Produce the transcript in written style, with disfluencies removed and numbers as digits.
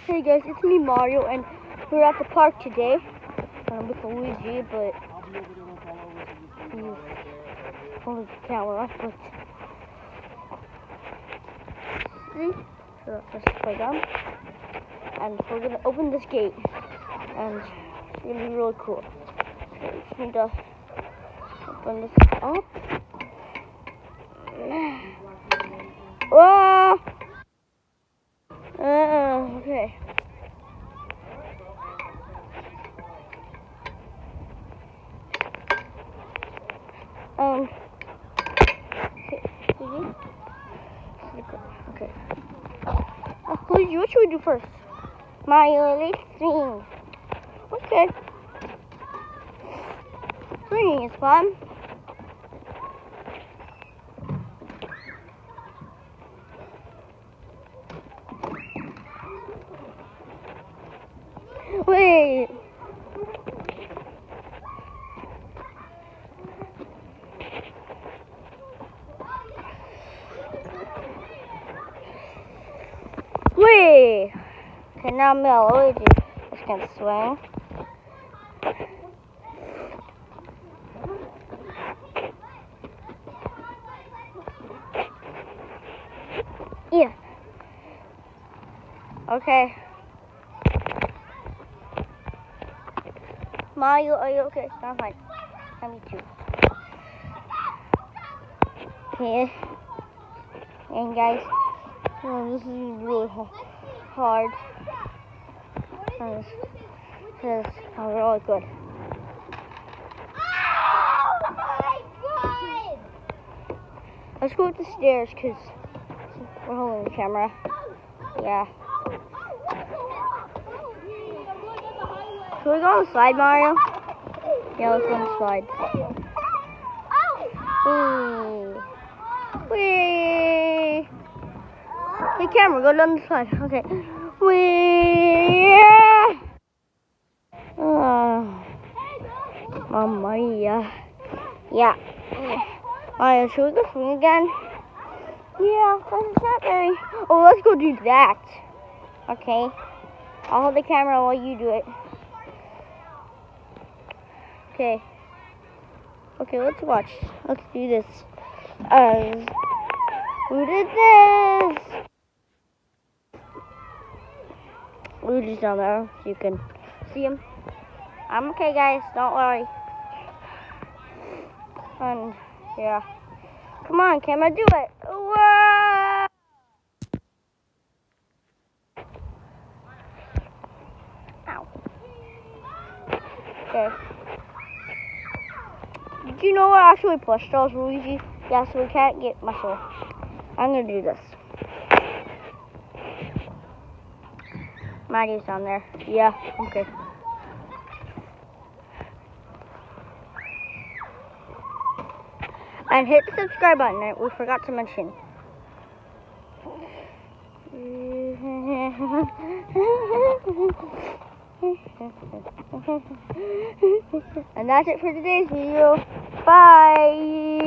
Hey guys, it's me Mario, and we're at the park today with Luigi, but he's on the camera. But see, so let's play down, and we're gonna open this gate, and it's gonna be really cool. So we just need to open this up. Whoa! Okay. Okay. Luigi, what should we do first? Mario, let's sing. Okay. Singing is fun. Wait. Wait. Okay, now Luigi is gonna swing. Yeah. Okay. Mario, are you okay? I'm fine. Me too. Okay. And guys, this is really hard. Because I'm really good. Oh my God! Let's go up the stairs because we're holding the camera. Yeah. Can we go on the slide, Mario? Yeah, let's go on the slide. Whee! Whee! Hey, camera, go down the slide. Okay. Whee! Yeah! Mamma mia. Yeah. Alright, should we go swing again? Yeah, that's not very... Oh, let's go do that. Okay. I'll hold the camera while you do it. Okay. Okay, let's watch. Let's do this. Who did this? Luigi's down there, so you can see him. I'm okay, guys. Don't worry. And yeah. Come on, camera, do it. Whoa! Ow. Okay. Did you know we're actually plush dolls, Luigi? Yeah, so we can't get muscle. I'm gonna do this. Mario's down there. Yeah, okay. And hit the subscribe button, we forgot to mention. And that's it for today's video. Bye!